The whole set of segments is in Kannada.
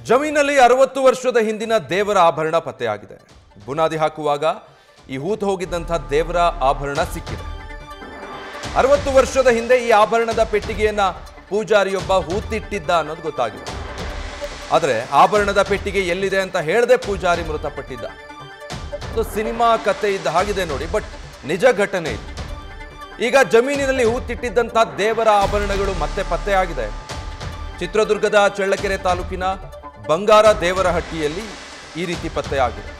ಜಮೀನಲ್ಲಿ 60 ವರ್ಷದ ಹಿಂದಿನ ದೇವರ ಆಭರಣ ಪತ್ತೆಯಾಗಿದೆ. ಬುನಾದಿ ಹಾಕುವಾಗ ಈ ಹೂತು ಹೋಗಿದ್ದಂಥ ದೇವರ ಆಭರಣ ಸಿಕ್ಕಿದೆ. 60 ವರ್ಷದ ಹಿಂದೆ ಈ ಆಭರಣದ ಪೆಟ್ಟಿಗೆಯನ್ನ ಪೂಜಾರಿಯೊಬ್ಬ ಹೂತಿಟ್ಟಿದ್ದ ಅನ್ನೋದು ಗೊತ್ತಾಗಿದೆ. ಆದರೆ ಆಭರಣದ ಪೆಟ್ಟಿಗೆ ಎಲ್ಲಿದೆ ಅಂತ ಹೇಳದೆ ಪೂಜಾರಿ ಮೃತಪಟ್ಟಿದ್ದ. ಅದು ಸಿನಿಮಾ ಕತೆ ಇದ್ದ ಹಾಗಿದೆ ನೋಡಿ, ಬಟ್ ನಿಜ ಘಟನೆ ಇದು. ಈಗ ಜಮೀನಿನಲ್ಲಿ ಹೂತಿಟ್ಟಿದ್ದಂಥ ದೇವರ ಆಭರಣಗಳು ಮತ್ತೆ ಪತ್ತೆಯಾಗಿದೆ. ಚಿತ್ರದುರ್ಗದ ಚಳ್ಳಕೆರೆ ತಾಲೂಕಿನ ಬಂಗಾರ ದೇವರಹಟ್ಟಿಯಲ್ಲಿ ಈ ರೀತಿ ಪತ್ತೆಯಾಗಿದೆ.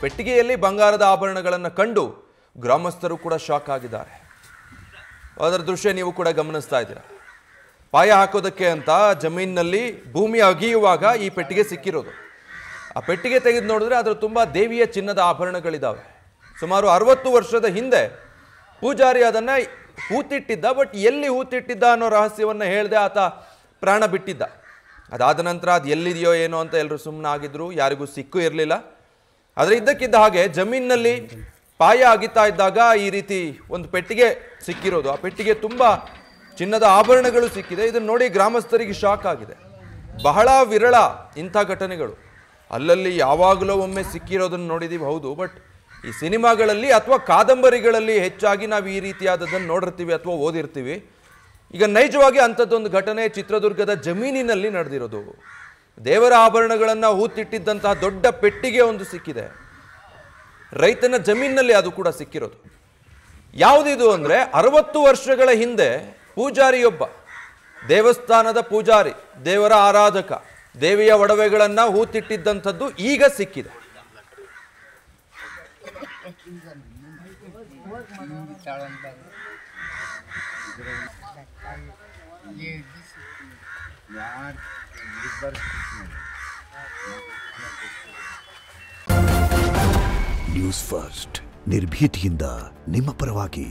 ಪೆಟ್ಟಿಗೆಯಲ್ಲಿ ಬಂಗಾರದ ಆಭರಣಗಳನ್ನು ಕಂಡು ಗ್ರಾಮಸ್ಥರು ಕೂಡ ಶಾಕ್ ಆಗಿದ್ದಾರೆ. ಅದರ ದೃಶ್ಯ ನೀವು ಕೂಡ ಗಮನಿಸ್ತಾ ಇದ್ದೀರಾ. ಪಾಯ ಹಾಕೋದಕ್ಕೆ ಅಂತ ಜಮೀನಿನಲ್ಲಿ ಭೂಮಿ ಅಗಿಯುವಾಗ ಈ ಪೆಟ್ಟಿಗೆ ಸಿಕ್ಕಿರೋದು. ಆ ಪೆಟ್ಟಿಗೆ ತೆಗೆದು ನೋಡಿದ್ರೆ ಅದರ ತುಂಬ ದೇವಿಯ ಚಿನ್ನದ ಆಭರಣಗಳಿದ್ದಾವೆ. ಸುಮಾರು 60 ವರ್ಷದ ಹಿಂದೆ ಪೂಜಾರಿ ಅದನ್ನು ಹೂತಿಟ್ಟಿದ್ದ, ಬಟ್ ಎಲ್ಲಿ ಹೂತಿಟ್ಟಿದ್ದ ಅನ್ನೋ ರಹಸ್ಯವನ್ನು ಹೇಳದೆ ಆತ ಪ್ರಾಣ ಬಿಟ್ಟಿದ್ದ. ಅದಾದ ನಂತರ ಅದು ಎಲ್ಲಿದೆಯೋ ಏನೋ ಅಂತ ಎಲ್ಲರೂ ಸುಮ್ಮನೆ ಆಗಿದ್ರು, ಯಾರಿಗೂ ಸಿಕ್ಕೂ ಇರಲಿಲ್ಲ. ಆದರೆ ಇದ್ದಕ್ಕಿದ್ದ ಹಾಗೆ ಜಮೀನಿನಲ್ಲಿ ಪಾಯ ಅಗಿತಾ ಇದ್ದಾಗ ಈ ರೀತಿ ಒಂದು ಪೆಟ್ಟಿಗೆ ಸಿಕ್ಕಿರೋದು. ಆ ಪೆಟ್ಟಿಗೆ ತುಂಬ ಚಿನ್ನದ ಆಭರಣಗಳು ಸಿಕ್ಕಿದೆ. ಇದನ್ನು ನೋಡಿ ಗ್ರಾಮಸ್ಥರಿಗೆ ಶಾಕ್ ಆಗಿದೆ. ಬಹಳ ವಿರಳ ಇಂಥ ಘಟನೆಗಳು. ಅಲ್ಲಲ್ಲಿ ಯಾವಾಗಲೂ ಒಮ್ಮೆ ಸಿಕ್ಕಿರೋದನ್ನು ನೋಡಿದ್ದೀವಿ, ಹೌದು. ಬಟ್ ಈ ಸಿನಿಮಾಗಳಲ್ಲಿ ಅಥವಾ ಕಾದಂಬರಿಗಳಲ್ಲಿ ಹೆಚ್ಚಾಗಿ ನಾವು ಈ ರೀತಿಯಾದದನ್ನು ನೋಡಿರ್ತೀವಿ ಅಥವಾ ಓದಿರ್ತೀವಿ. ಈಗ ನೈಜವಾಗಿ ಅಂಥದ್ದೊಂದು ಘಟನೆ ಚಿತ್ರದುರ್ಗದ ಜಮೀನಿನಲ್ಲಿ ನಡೆದಿರೋದು. ದೇವರ ಆಭರಣಗಳನ್ನು ಹೂತಿಟ್ಟಿದ್ದಂತಹ ದೊಡ್ಡ ಪೆಟ್ಟಿಗೆ ಒಂದು ಸಿಕ್ಕಿದೆ. ರೈತನ ಜಮೀನಿನಲ್ಲಿ ಅದು ಕೂಡ ಸಿಕ್ಕಿರೋದು. ಯಾವುದಿದು ಅಂದರೆ 60 ವರ್ಷಗಳ ಹಿಂದೆ ಪೂಜಾರಿಯೊಬ್ಬ, ದೇವಸ್ಥಾನದ ಪೂಜಾರಿ, ದೇವರ ಆರಾಧಕ, ದೇವಿಯ ಒಡವೆಗಳನ್ನು ಹೂತಿಟ್ಟಿದ್ದಂಥದ್ದು ಈಗ ಸಿಕ್ಕಿದೆ. ನ್ಯೂಸ್ ಫಸ್ಟ್ ನಿರ್ಭೀತಿಯಿಂದ ನಿಮ್ಮ ಪರವಾಗಿ.